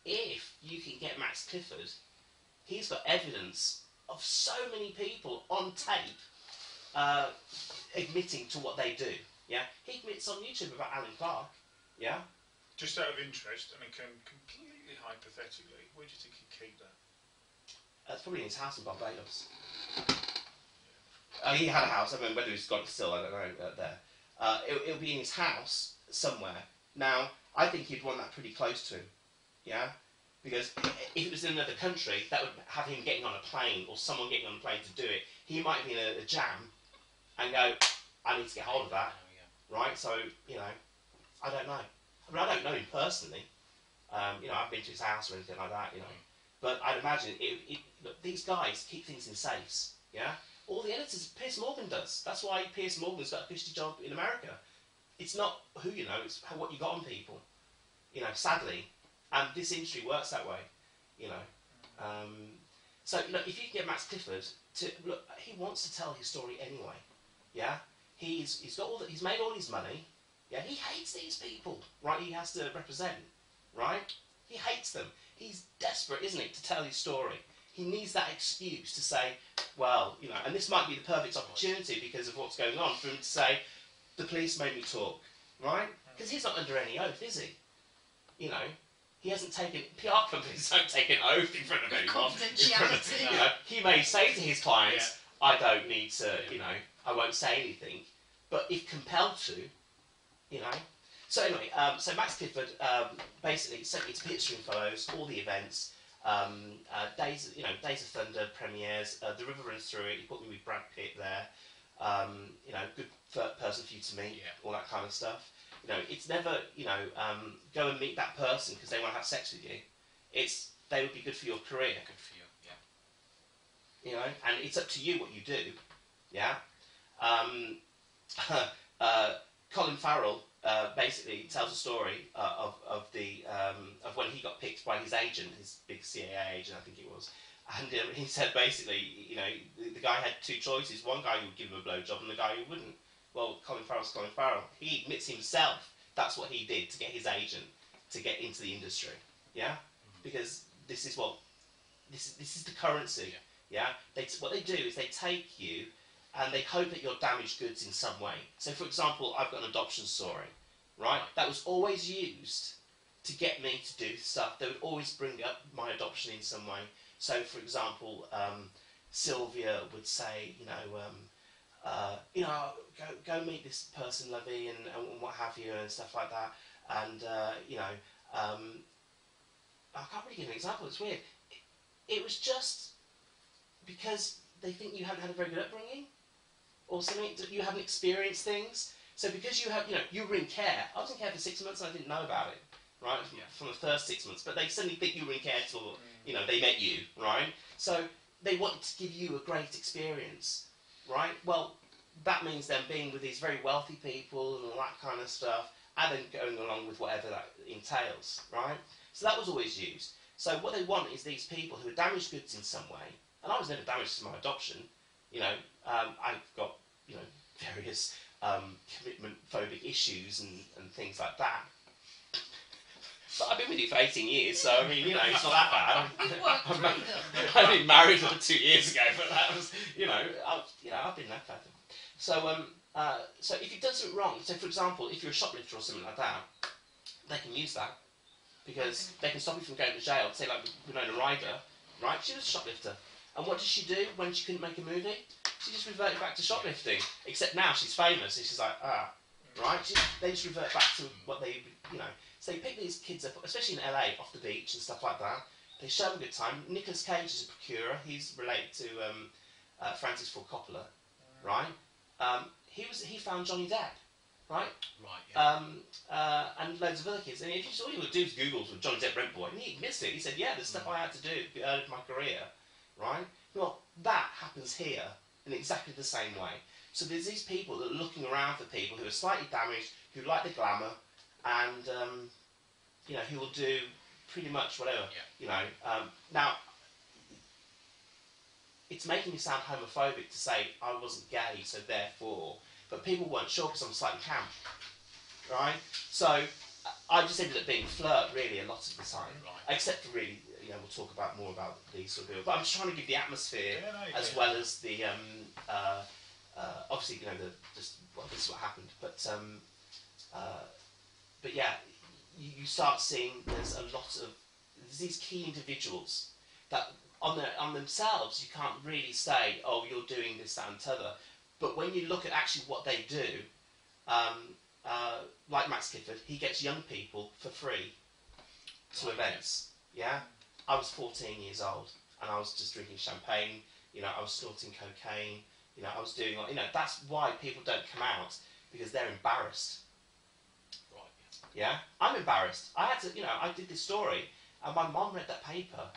if you can get Max Clifford, he's got evidence of so many people on tape admitting to what they do. Yeah, he admits on YouTube about Alan Clark. Yeah. Just out of interest, and completely hypothetically, where do you think he'd keep that? It's probably in his house in Barbados. He had a house. I mean, whether he's got it still, I don't know. There, it'll be in his house somewhere. Now, I think he'd want that pretty close to him. Yeah, because if it was in another country, that would have him getting on a plane or someone getting on a plane to do it. He might be in a jam and go, "I need to get hold of that." Right? So I don't know. I mean, I don't know him personally. I've been to his house or anything like that. But I'd imagine look, these guys keep things in safes. Yeah. All the editors, Piers Morgan does. That's why Piers Morgan's got a cushy job in America. It's not who you know, it's what you got on people. Sadly. And this industry works that way. So, look, if you can get Max Clifford he wants to tell his story anyway. Yeah? He's got he's made all his money. Yeah? He hates these people, right? He has to represent, right? He hates them. He's desperate, isn't he, to tell his story. He needs that excuse to say, well, and this might be the perfect opportunity because of what's going on for him to say, the police made me talk, right? Because he's not under any oath, is he? He hasn't taken, PR companies don't take an oath in front of anyone. Confidentiality. He may say to his clients, I don't need to, I won't say anything, but if compelled to, So anyway, so Max Clifford, basically, it's Picture and Follows, all the events, Days of Thunder premieres, The River Runs Through It, he put me with Brad Pitt there, good person for you to meet, all that kind of stuff. It's never, go and meet that person because they want to have sex with you. It's, they would be good for your career. Good for you, yeah. And it's up to you what you do, yeah? Colin Farrell basically tells a story of when he got picked by his agent, his big CIA agent, I think it was. And he said basically, the guy had two choices. One guy who would give him a blowjob and the guy who wouldn't. Well, Colin Farrell's Colin Farrell. He admits himself that's what he did to get his agent to get into the industry. Yeah? Because this is the currency. Yeah? What they do is they take you and they hope that you're damaged goods in some way. So, for example, I've got an adoption story, right? That was always used to get me to do stuff. They would always bring up my adoption in some way. So, for example, Sylvia would say, go meet this person, Lovey, and what have you, and stuff like that. And, I can't really give an example, it's weird. It was just because they think you haven't had a very good upbringing, or something, that you haven't experienced things. So because you have, you were in care. I was in care for 6 months and I didn't know about it, right? Yeah. From the first 6 months. But they suddenly think you were in care till, they met you, right? So they want to give you a great experience, right? Well, that means them being with these very wealthy people and all that kind of stuff, and then going along with whatever that entails, right? So that was always used. So what they want is these people who are damaged goods in some way, and I was never damaged to my adoption. I've got, various commitment-phobic issues and things like that. But I've been with you for 18 years, so I mean, it's not that bad. I've been married 2 years ago, but that was, I've been that kind of thing. So, so if you've done something wrong, so for example, if you're a shoplifter or something like that, they can use that because they can stop you from going to jail. Say like Winona Ryder, right? She was a shoplifter, and what did she do when she couldn't make a movie? She just reverted back to shoplifting. Except now she's famous, and she's like, right? They just revert back to what they, So you pick these kids up, especially in LA, off the beach and stuff like that. They show them a good time. Nicolas Cage is a procurer. He's related to Francis Ford Coppola, right? He found Johnny Depp, right? Right. Yeah. And loads of other kids. And if you all you would do is Google for Johnny Depp rent boy, and he admits it. He said, "Yeah, there's stuff I had to do early in my career, right?" Well, that happens here in exactly the same way. So there's these people that are looking around for people who are slightly damaged, who like the glamour, and who will do pretty much whatever. Yeah. Now, it's making me sound homophobic to say I wasn't gay, so therefore, but people weren't sure because I'm slightly camp, right? So I just ended up being a flirt really a lot of the time, Right. except for really, we'll talk about more about these sort of people. But I'm just trying to give the atmosphere as Yeah. well as the obviously this is what happened. But yeah, you start seeing there's these key individuals that on themselves you can't really say, oh, you're doing this, that, and t'other. But when you look at actually what they do. Like Max Gifford, he gets young people for free to events. Yeah, I was 14 years old and I was just drinking champagne. I was snorting cocaine. I was doing. That's why people don't come out, because they're embarrassed. Right. Yeah, I'm embarrassed. I had to. I did this story, and my mum read that paper,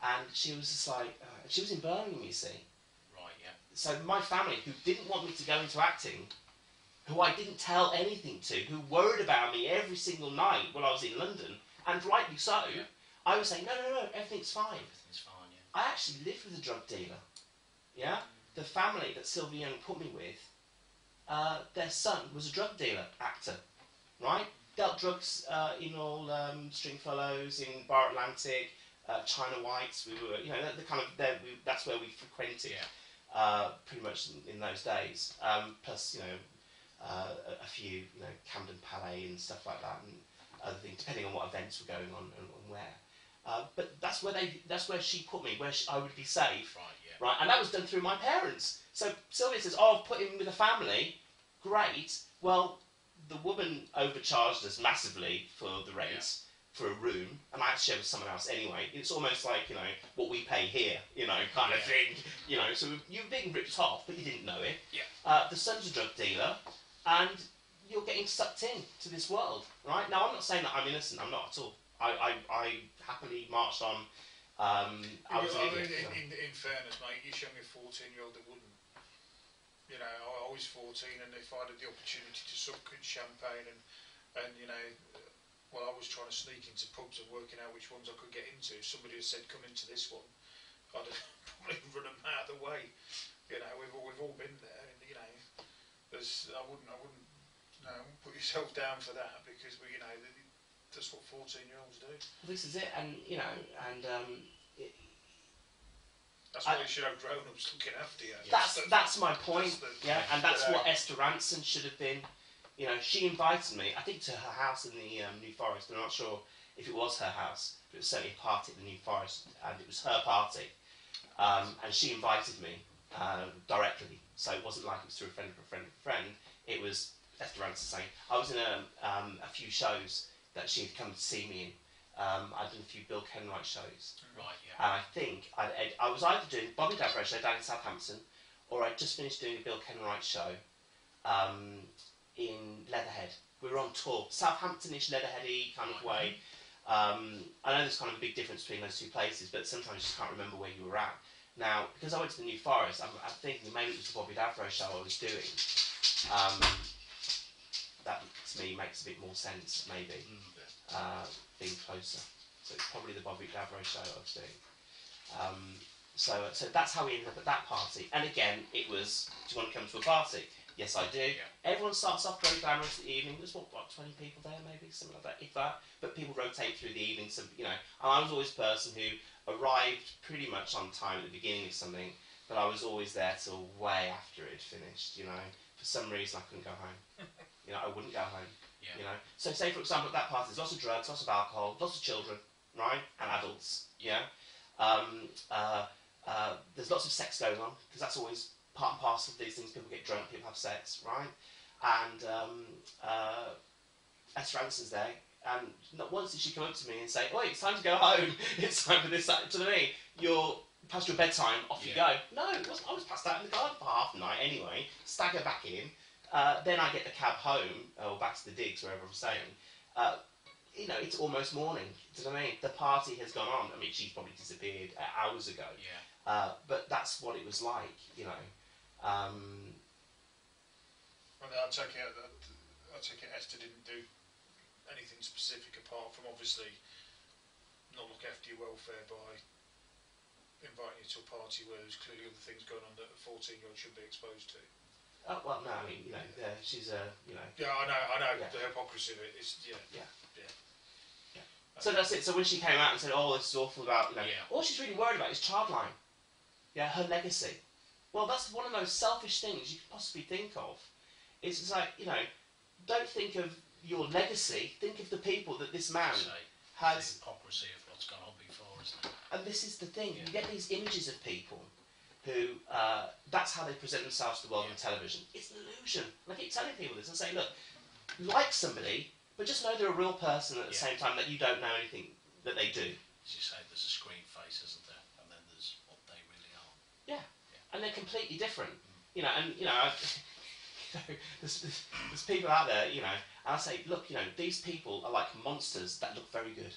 and she was just like, she was in Birmingham, you see. Right. Yeah. So my family, who didn't want me to go into acting, who I didn't tell anything to, who worried about me every single night while I was in London, and rightly so, Yeah. I was saying, no, everything's fine. Everything's fine. Yeah. I actually lived with a drug dealer. Yeah? The family that Sylvia Young put me with, their son was a drug dealer, actor, right? Dealt drugs in all Stringfellows, in Bar Atlantic, China Whites. We were, that's where we frequented, pretty much in those days. Plus, a few, Camden Palais and stuff like that, and other things, depending on what events were going on and where. But that's where she put me, where I would be safe. Right. Yeah. Right, and that was done through my parents. So Sylvia says, "Oh, I've put him with a family. Great. Well, the woman overcharged us massively for the rent for a room, and I had to share with someone else anyway. It's almost like what we pay here, kind of thing. So you're being ripped off, but you didn't know it. Yeah. The son's a drug dealer, and you're getting sucked in to this world, right? Now, I'm not saying that I'm innocent. I'm not at all. I happily marched on. I was an idiot, in fairness, mate, you show me a 14-year-old that wouldn't. I was 14, and if I had the opportunity to suck champagne and while I was trying to sneak into pubs and working out which ones I could get into, somebody had said, "Come into this one," I'd have probably run them out of the way. We've all been there, and I wouldn't put yourself down for that, because that's what 14-year-olds do. Well, this is it, and That's why you should have grown-ups looking after you. that's my point. And that's Yeah. what Esther Ranson should have been. She invited me, I think, to her house in the New Forest. I'm not sure if it was her house, but it was certainly a party at the New Forest, and it was her party. And she invited me directly, so it wasn't like it was through a friend of a friend of a friend. It was Esther Ranson saying, I was in a few shows that she had come to see me in. I'd done a few Bill Kenwright shows. Right. Yeah. And I think I was either doing Bobby Davro show down in Southampton, or I'd just finished doing a Bill Kenwright show in Leatherhead. We were on tour, Southamptonish, Leatherheady kind of way. I know there's kind of a big difference between those two places, but sometimes you just can't remember where you were at. Now, because I went to the New Forest, I'm thinking maybe it was the Bobby Davro show I was doing. That to me makes a bit more sense, maybe, being closer. So it's probably the Bobby Davro show I was doing. So that's how we ended up at that party. And again, it was, do you want to come to a party? Yes, I do. Yeah. Everyone starts off very glamorous at the evening. There's what 20 people there, maybe something like that, if that. But people rotate through the evening. So and I was always a person who arrived pretty much on time at the beginning of something, but I was always there till way after it had finished. For some reason I couldn't go home. I wouldn't go home. Yeah. So say for example at that party there's lots of drugs, lots of alcohol, lots of children, right, and adults. Yeah. There's lots of sex going on, because that's always part and parcel of these things. People get drunk, people have sex, right? And Esther Ranson's there, and not once did she come up to me and say, "Oh, it's time to go home. It's time for this." To me, you're past your bedtime, off you go. No, it wasn't. I was passed out in the garden for half the night anyway. Stagger back in. Then I get the cab home, or back to the digs, wherever I'm staying. It's almost morning. Do you know what I mean? The party has gone on. I mean, she's probably disappeared hours ago. Yeah. But that's what it was like, I'll take it Esther didn't do anything specific apart from obviously not look after your welfare by inviting you to a party where there's clearly other things going on that a 14-year-old should be exposed to. Oh, well, no, I mean, she's a, Yeah, I know. Yeah. The hypocrisy of it is, Yeah. Yeah. So that's it. So when she came out and said, "Oh, this is awful," about all she's really worried about is childline. Yeah, her legacy. Well, that's one of the most selfish things you could possibly think of. It's just like, don't think of your legacy. Think of the people that this man has. The hypocrisy of what's gone on before, isn't it? And this is the thing. You get these images of people who, that's how they present themselves to the world on television. It's an illusion. And I keep telling people this and say, look, like somebody, but just know they're a real person at the same time, that you don't know anything that they do. As you say, there's a screen face, isn't there? And then there's what they really are. Yeah. And they're completely different. There's people out there, and I say, look, these people are like monsters that look very good,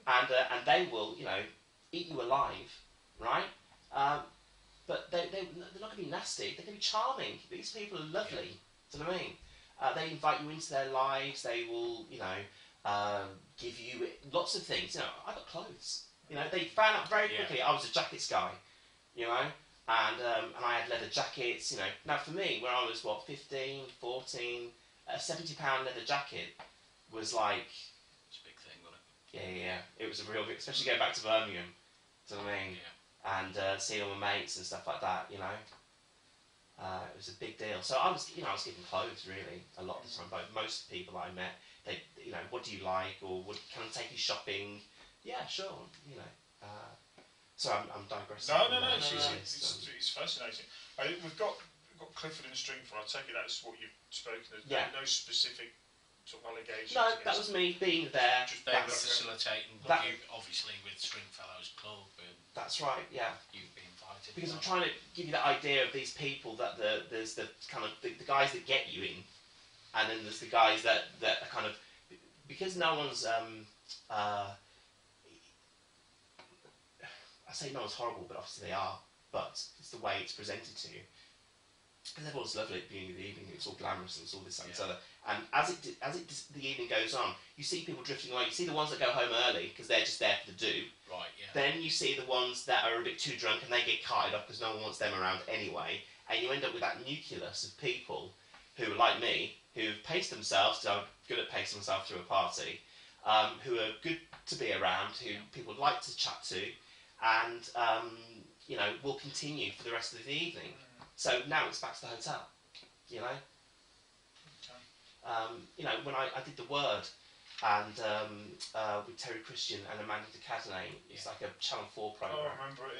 and they will, eat you alive, right? But they're not going to be nasty. They're going to be charming. These people are lovely. Do you know what I mean? They invite you into their lives. They will, give you lots of things. I got clothes. They found out very quickly I was a jackets guy, and I had leather jackets. Now for me, when I was 15, 14, a £70 leather jacket was like. It's a big thing, wasn't it? Yeah. It was a real big, especially going back to Birmingham. Do you know what I mean? Yeah. And seeing all my mates and stuff like that, it was a big deal. So I was given clothes really a lot of the time. But most people I met, they, what do you like, or can I take you shopping? Yeah, sure. So I'm digressing. No. It's fascinating. We've got Clifford in the string for. I take it that's what you've spoken of. Yeah. No specific sort of allegations. No, that was me being there. Just they were facilitating, but you obviously with Stringfellows Club. That's right. Yeah. You've been invited. Because I'm trying to give you that idea of these people that there's the kind of the guys that get you in, and then there's the guys that are kind of, because no one's I say no one's horrible, but obviously they are. But it's the way it's presented to you. Because everyone's lovely at the beginning of the evening. It's all glamorous and it's all this that, and the other. And the evening goes on, you see people drifting away. You see the ones that go home early because they're just there for the do. Right. Yeah. Then you see the ones that are a bit too drunk and they get carted off because no one wants them around anyway. And you end up with that nucleus of people who are like me, who've paced themselves, because I'm good at pacing myself through a party, who are good to be around, who people like to chat to, and will continue for the rest of the evening. So now it's back to the hotel, when I did The Word, and with Terry Christian and Amanda de Cadenet, it's like a Channel 4 programme. Oh, I remember it,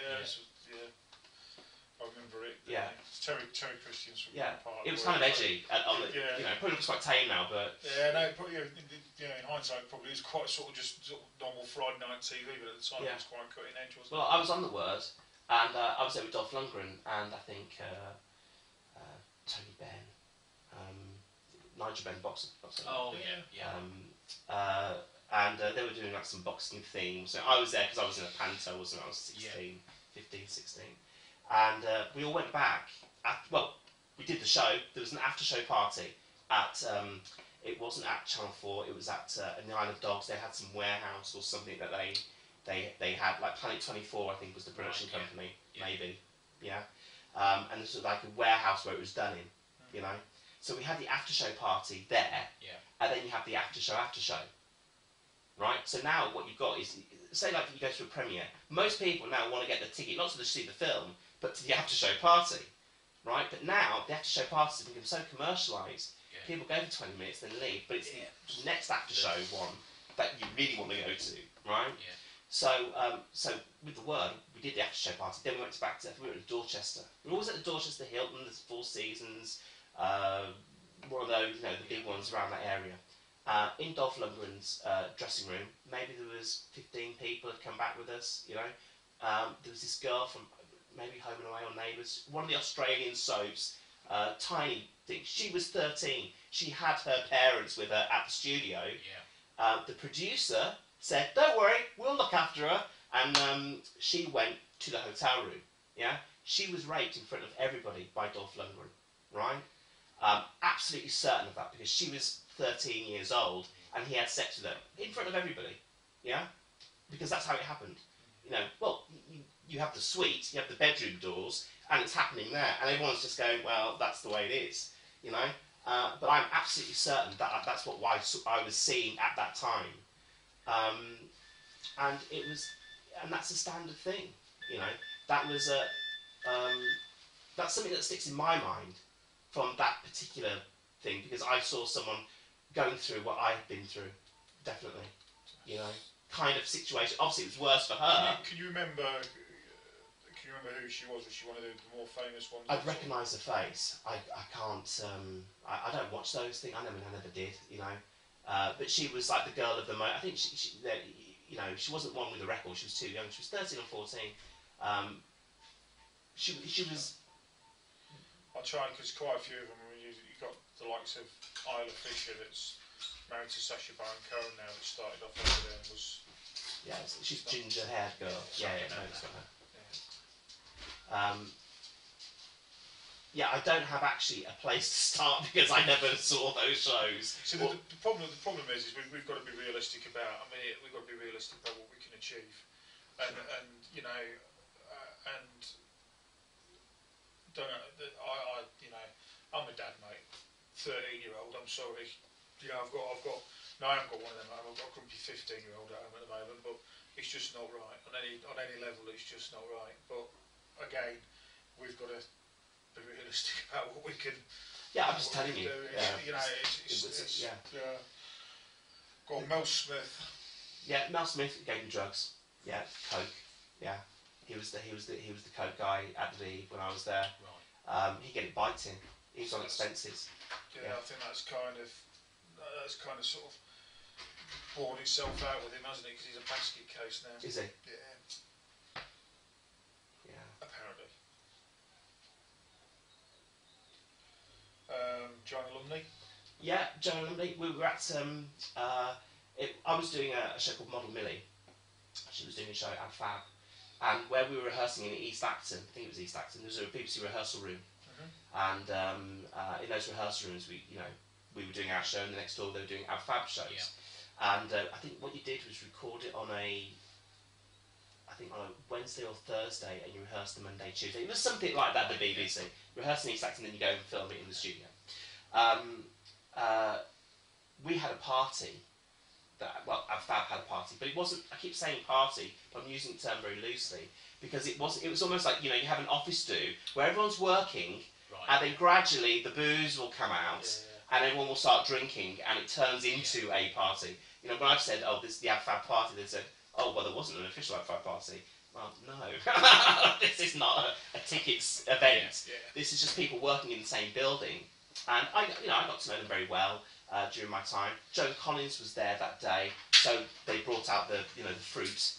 I remember it. Yeah. It's Terry Christian's from part. It was kind of edgy. Probably looks quite tame now, but. Yeah, no, probably, in hindsight, probably it's quite sort of normal Friday night TV, but at the time it was quite cutting edge, wasn't it? Well, I was on The Word, and I was there with Dolph Lundgren, and I think Tony Benn, Nigel Benn, boxer. Oh yeah. And they were doing like some boxing themes. So I was there because I was in a panto, wasn't I? I was 16, 15, 16. And we all went back. We did the show. There was an after-show party at. It wasn't at Channel 4. It was at in the Isle of Dogs. They had some warehouse or something that they had, like Planet 24, I think was the production company, maybe. Yeah. And this was like a warehouse where it was done in, So we had the after-show party there, and then you have the after-show. Right? So now what you've got is, say like you go to a premiere, most people now want to get the ticket, not to just see the film, but to the after-show party. Right? But now the after-show parties have become so commercialised, people go for 20 minutes, then leave, but it's the next after-show one that you really want to go to, right? Yeah. So with The Word, we did the after-show party, then we went we were at Dorchester. We were always at the Dorchester Hilton, there's Four Seasons, one of those, the big ones around that area. In Dolph Lundgren's dressing room, maybe there was 15 people had come back with us, there was this girl from maybe Home and Away or Neighbours, one of the Australian soaps, tiny thing. She was 13. She had her parents with her at the studio. Yeah. The producer said, "Don't worry, we'll look after her," and she went to the hotel room. Yeah, she was raped in front of everybody by Dolph Lundgren. Right? Absolutely certain of that because she was 13 years old and he had sex with her in front of everybody. Yeah, because that's how it happened. You have the suite, you have the bedroom doors, and it's happening there, and everyone's just going, "Well, that's the way it is," but I'm absolutely certain that that's what I was seeing at that time. And it was, and that's a standard thing, you know. That was that's something that sticks in my mind from that particular thing, because I saw someone going through what I had been through, definitely, you know, kind of situation. Obviously, it was worse for her. Can you remember? Can you remember who she was? Was she one of the more famous ones? I'd recognise her face. I can't. I don't watch those things. I never did. You know. But she was like the girl of the moment. I think you know, she wasn't one with a record. She was too young. She was 13 or 14. She was. I'll try, because quite a few of them. You got the likes of Isla Fisher, that's married to Sacha Baron Cohen now, that started off over there and was. Yeah, she's ginger-haired girl. Yeah, no, that's not her. Yeah, I don't have actually a place to start because I never saw those shows. So the problem is we've got to be realistic about. I mean, we've got to be realistic about what we can achieve, and you know, and don't know. You know, I'm a dad, mate. 13-year-old. I'm sorry. You know, I've got. No, I haven't got one of them. I've got a grumpy 15-year-old at home at the moment, but it's just not right on any level. It's just not right. But again, we've got to be realistic about what we can. Yeah, I'm just telling you. Yeah. You know, it's yeah. Got Mel Smith. Yeah, Mel Smith gave me drugs. Yeah, coke. Yeah, he was the coke guy at the when I was there. Right. He get it biting. He was on expenses. Yeah, I think that's kind of sort of borne itself out with him, hasn't it? Because he's a basket case now. Is he? Yeah. Yeah. Apparently. Joanna Lumley. Yeah, Joanna Lumley. We were at I was doing a show called Model Millie. She was doing a show at Fab, and where we were rehearsing in East Acton, I think it was East Acton. There was a BBC rehearsal room, and in those rehearsal rooms, we were doing our show, and the next door they were doing our Fab shows. Yeah. And I think what you did was record it on a Wednesday or Thursday, and you rehearsed the Monday, Tuesday. It was something like that, the BBC. Rehearse in East Acton, and then you go and film it in the studio. We had a party. Our Fab had a party, but it wasn't. I keep saying party, but I'm using the term very loosely because it was almost like, you have an office do where everyone's working, Right. and then gradually the booze will come out, and everyone will start drinking, and it turns into a party. When I've said, "Oh, this is the Fab party," they said, "Oh, well, there wasn't an official Fab party." Well, no, this is not a tickets event. Yeah. This is just people working in the same building, and I got to know them very well during my time. Joan Collins was there that day, so they brought out the fruit,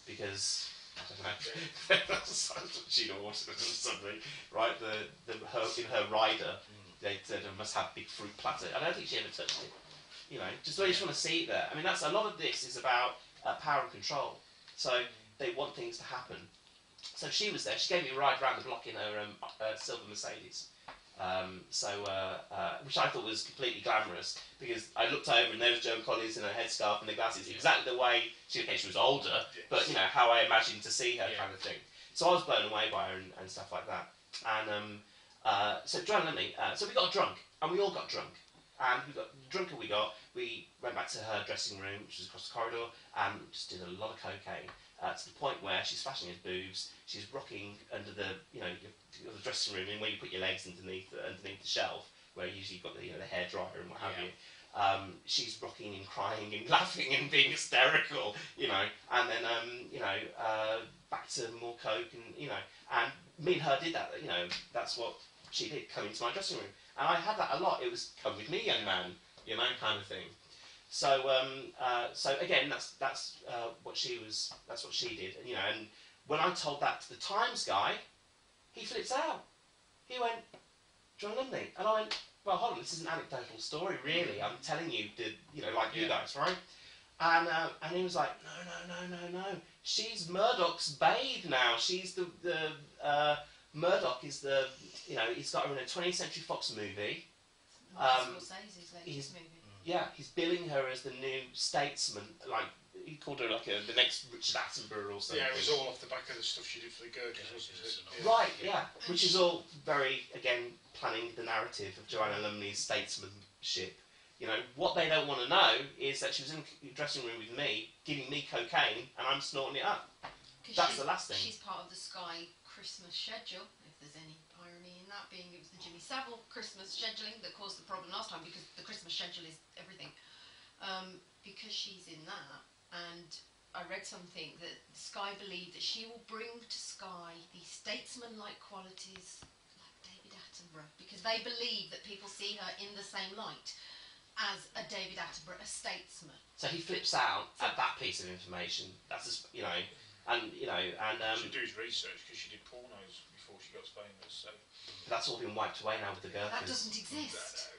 because I don't know, she'd ordered something, right? In her rider, they said it must have big fruit platter. I don't think she ever touched it. Just want to see it there. I mean, that's a lot of this is about power and control. So they want things to happen. So she was there. She gave me a ride around the block in her silver Mercedes. Which I thought was completely glamorous, because I looked over and there was Joan Collins in her headscarf and the glasses, exactly the way she was older, but how I imagined to see her, kind of thing. So I was blown away by her and stuff like that. And so Joanna Lumley, so we got drunk, and we all got drunk. And the drunker we went back to her dressing room, which was across the corridor, and just did a lot of cocaine, to the point where she's flashing his boobs, she's rocking under the the dressing room, and where you put your legs underneath the shelf, where usually you've got the hair dryer and what have you. She's rocking and crying and laughing and being hysterical, and then back to more coke, and and me and her did that. That's what she did, come into my dressing room. And I had that a lot. It was, "Come with me, young man," kind of thing. So, so again, that's what she was. That's what she did. And when I told that to the Times guy, he flips out. He went, "Joanna Lumley," and I went, "Well, hold on. This is an anecdotal story, really. I'm telling you, like you guys, right?" And he was like, "No. She's Murdoch's babe now. She's the Murdoch is the he's got her in a 20th Century Fox movie. Scorsese's latest movie. Yeah, he's billing her as the new statesman, like he called her like the next Richard Attenborough or something. Yeah, it was all off the back of the stuff she did for the Gherkins, wasn't it? Yeah. Right, yeah. Which is all very, again, planning the narrative of Joanna Lumley's statesmanship. You know, what they don't want to know is that she was in the dressing room with me, giving me cocaine, and I'm snorting it up. That's the last thing. She's part of the Sky Christmas schedule, if there's any irony in that, being it was the Jimmy Savile Christmas scheduling that caused the problem last time, because the Christmas schedule is everything. Because she's in that, and I read something that Sky believed that she will bring to Sky the statesman-like qualities like David Attenborough, because they believe that people see her in the same light as a David Attenborough, a statesman. So he flips out at that piece of information. That's just, you know, and you know, and she did his research because she did pornos before she got famous. So that's all been wiped away now with the That Gherkins. doesn't exist.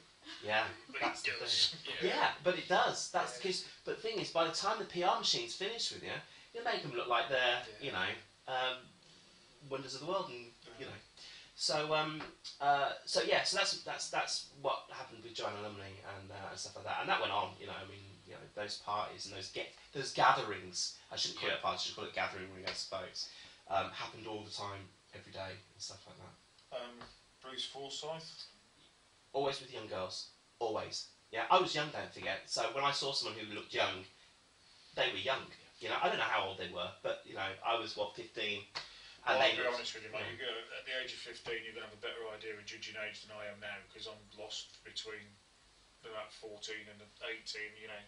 Yeah, but that's it the does. thing. Yeah, but it does. That's because. But the thing is, by the time the PR machine's finished with you, you make them look like they're, you know, wonders of the world, and you know. So so that's what happened with Joanna Lumley and stuff like that, and that went on. You know, I mean, you know, those parties and those gatherings. I shouldn't call it a party. I should call it gathering ring, I suppose. Happened all the time, every day, and stuff like that. Bruce Forsyth. Always with young girls. Always. Yeah, I was young, don't forget. So when I saw someone who looked young, they were young. You know, I don't know how old they were, but you know, I was 15. And I'll they be looked, honest with you, mate. You go, at the age of 15, you're going to have a better idea of judging age than I am now, because I'm lost between about 14 and 18. You know,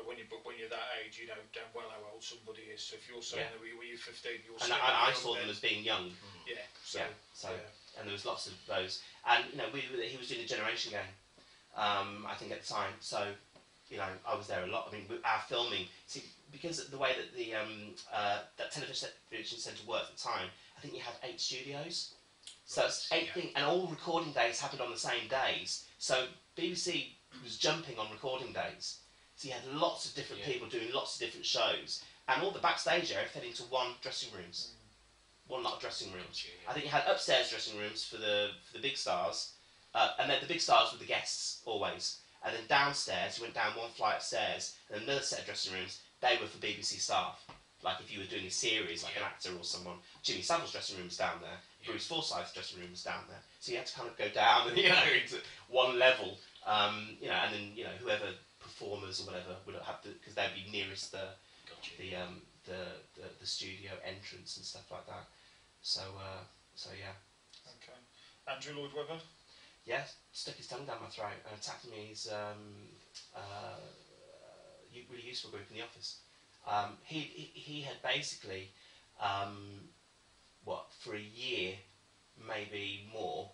when you're that age, you know damn well how old somebody is. So if you're saying that when you're 15, you're and I saw them as being young. Yeah. So, and there was lots of those, and you know, he was doing a generation game, I think at the time. So, you know, I was there a lot. I mean, our filming, see, because of the way that the that television centre worked at the time, I think you had 8 studios. So it's 8 things, and all recording days happened on the same days. So BBC was jumping on recording days. So you had lots of different people doing lots of different shows, and all the backstage area fed into one dressing rooms. One lot of dressing rooms. I think you had upstairs dressing rooms for the big stars, and then the big stars were the guests always. And then downstairs, you went down one flight of stairs, and another set of dressing rooms. They were for BBC staff. Like if you were doing a series, like an actor or someone. Jimmy Savile's dressing room was down there. Bruce Forsyth's dressing room was down there. So you had to kind of go down, you know, into one level. You know, and then you know whoever performers or whatever would have because they'd be nearest the studio entrance and stuff like that. So yeah. Okay. Andrew Lloyd Webber. Yeah, stuck his tongue down my throat and attacked me. He's really useful group in the office. He had basically, for a year, maybe more,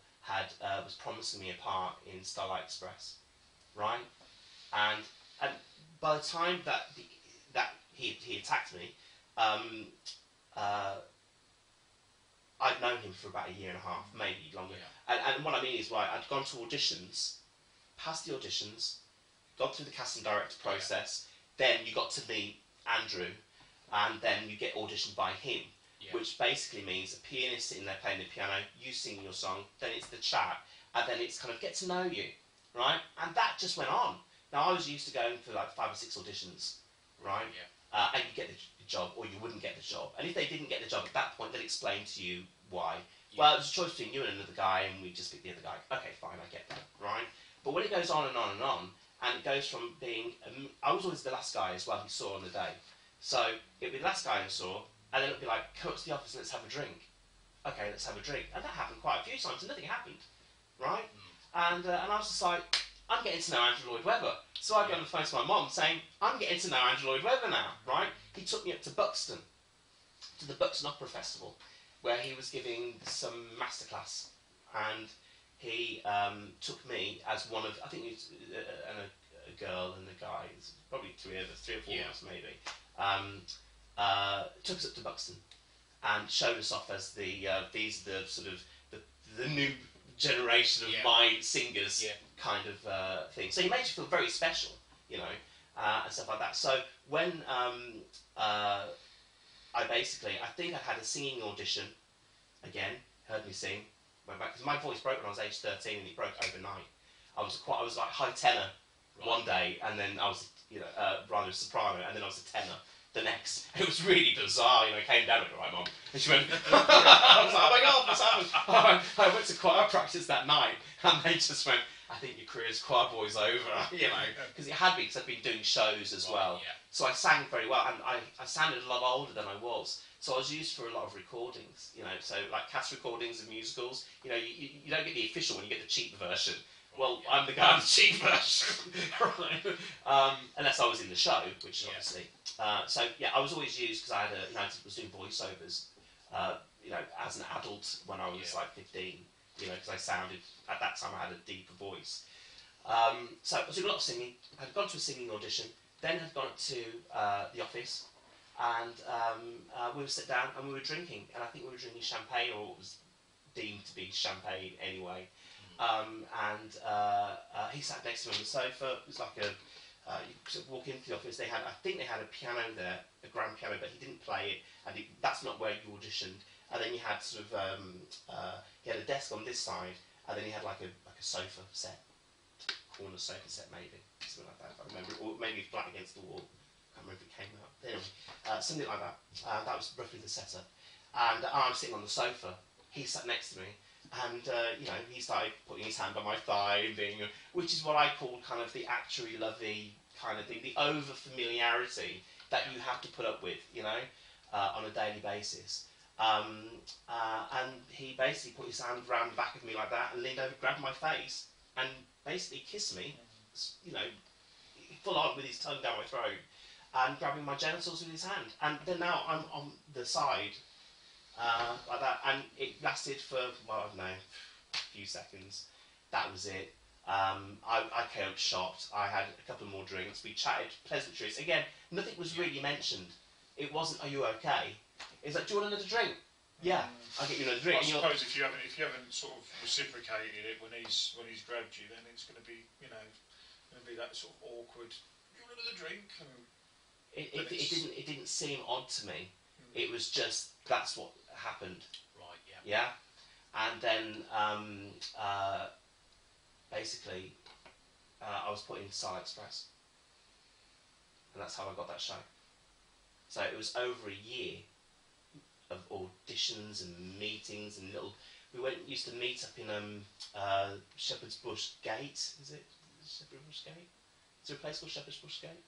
was promising me a part in Starlight Express, right? And by the time that he attacked me, I'd known him for about a year and a half, maybe longer. Yeah. And what I mean is, right, I'd gone to auditions, passed the auditions, gone through the casting director process, then you got to meet Andrew, and then you get auditioned by him, which basically means a pianist sitting there playing the piano, you singing your song, then it's the chat, and then it's kind of get to know you, right? And that just went on. Now, I was used to going for like 5 or 6 auditions, right? Yeah. And you get the job, or you wouldn't get the job. And if they didn't get the job at that point, they'd explain to you why. Yeah. Well, it was a choice between you and another guy, and we just picked the other guy. Okay, fine, I get that, right? But when it goes on and on and on, and it goes from being... I was always the last guy as well he saw on the day. So it'd be the last guy I saw, and then it'd be like, come up to the office and let's have a drink. Okay, let's have a drink. And that happened quite a few times, and nothing happened, right? And I was just like, I'm getting to know Andrew Lloyd Webber. So I got on the phone to my mum saying, I'm getting to know Andrew Lloyd Webber now, right? He took me up to Buxton, to the Buxton Opera Festival, where he was giving some masterclass. And he took me as one of, I think it was a girl and a guy, probably 3 of us, 3 or 4 of us maybe, took us up to Buxton and showed us off as the sort of the new generation of my singers kind of thing. So he made you feel very special, you know, and stuff like that. So when I think I had a singing audition again, heard me sing, went back, because my voice broke when I was age 13 and it broke overnight. I was like high tenor one day, and then I was rather a soprano, and then I was a tenor the next. It was really bizarre, I came down and went, right, Mum. And she went, I was like, oh my God, what's happened? I went to choir practice that night, and they just went, I think your career as choir boy's over, because it had been, because I'd been doing shows as well. Yeah. So I sang very well, and I sounded a lot older than I was. So I was used for a lot of recordings, so like cast recordings of musicals. You don't get the official one, you get the cheap version. Well, I'm the guy in the cheap version, right? Unless I was in the show, which is obviously. I was always used because I was doing voiceovers, as an adult when I was like 15, because I sounded, at that time I had a deeper voice. So I was doing a lot of singing. I'd gone to a singing audition, then had gone up to the office, and we would sit down and we were drinking, and I think we were drinking champagne, or what was deemed to be champagne anyway. He sat next to me on the sofa. It was like you sort of walk into the office. I think they had a piano there, a grand piano, but he didn't play it, and that's not where you auditioned. And then you had sort of he had a desk on this side, and then he had like a sofa set, corner sofa set maybe, something like that. If I remember, or maybe flat against the wall. I can't remember if it came out. Anyway, something like that. That was roughly the setup. And I was sitting on the sofa. He sat next to me. And, he started putting his hand on my thigh and being, which is what I call kind of the actory lovey kind of thing, the over familiarity that you have to put up with, on a daily basis. And he basically put his hand around the back of me like that and leaned over, grabbed my face, and basically kissed me, full on with his tongue down my throat, and grabbing my genitals with his hand. And then now I'm on the side, like that, and it lasted for, I don't know, a few seconds. That was it. I came up shocked. I had a couple more drinks. We chatted pleasantries. Again, nothing was really mentioned. It wasn't, are you okay? It's like, do you want another drink? Yeah, I'll get you another drink. I suppose if you haven't sort of reciprocated it when he's grabbed you, then it's going to be going to be that sort of awkward. Do you want another drink? And it didn't seem odd to me. It was just, that's what happened. Right, yeah. Yeah? And then, basically, I was put into Sal Express. And that's how I got that show. So it was over a year of auditions and meetings and used to meet up in Shepherd's Bush Gate, is it? Shepherd's Bush Gate? Is there a place called Shepherd's Bush Gate?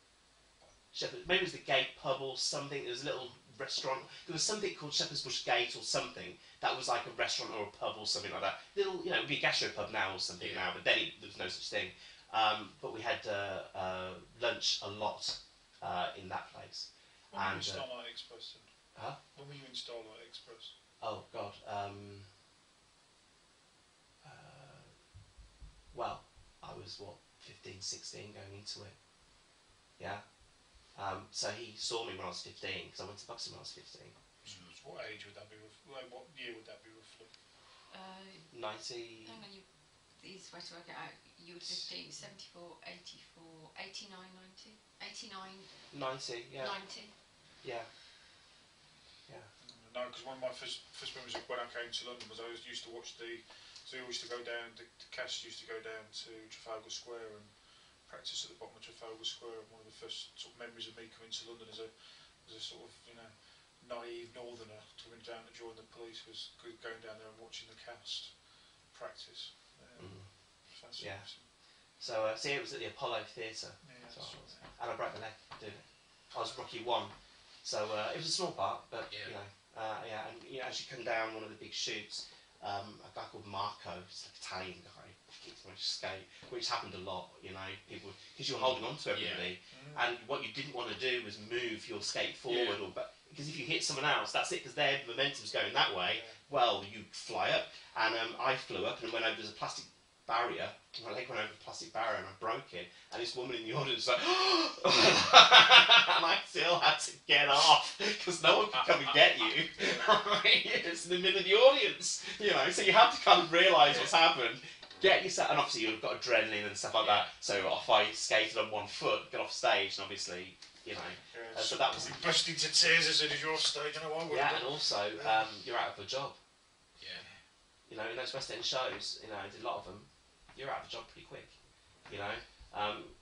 Maybe it was the Gate Pub or something. There was a little restaurant. There was something called Shepherd's Bush Gate or something that was like a restaurant or a pub or something like that. It would be a gastropub now or something now, but then there was no such thing. But we had lunch a lot in that place. When were you in Starlight Express then? Huh? When were you in Starlight Express? Oh God. Well, I was 15, 16 going into it. Yeah. So he saw me when I was 15, because I went to boxing when I was 15. So what age would that be? What year would that be roughly? 90. Hang on, these way to work it out. You were 15, 74, 84, 89, 90, 89, 90, yeah. 90. Yeah. No, because one of my first memories of when I came to London was I used to watch so we used to go down, the cast used to go down to Trafalgar Square and practice at the bottom of Trafalgar Square. And one of the first sort of memories of me coming to London as a sort of naive northerner coming down to join the police was going down there and watching the cast practice. Yeah. So it was at the Apollo Theatre. Yeah, and I broke my leg doing it. I was Rocky 1, so it was a small part, but and as you come down one of the big shoots, a guy called Marco, he's like an Italian guy, kicks my skate, which happened a lot, people, because you're holding on to everybody, and what you didn't want to do was move your skate forward, because if you hit someone else, that's it, because their momentum's going that way, well, you fly up, and I flew up and went over, there's a plastic barrier, my leg went over the plastic barrier and I broke it, and this woman in the audience was like, and I still had to get off, because no one could come and get you, it's in the middle of the audience, so you have to kind of realise what's happened, get yourself, and obviously you've got adrenaline and stuff like that, so off I skated on one foot, got off stage, and obviously, so that was... Burst into tears as soon as you're off stage, I know I would have and also, you're out of a job. In those West End shows, I did a lot of them, you're out of a job pretty quick,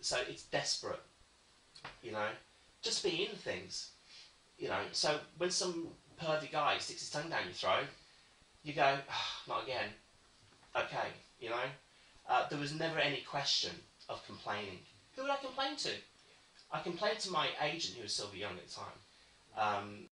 so it's desperate. you know, just be in things, you know. So when some pervy guy sticks his tongue down your throat, you go, not again, okay, you know. There was never any question of complaining. Who would I complain to? I complained to my agent, who was Sylvia Young at the time.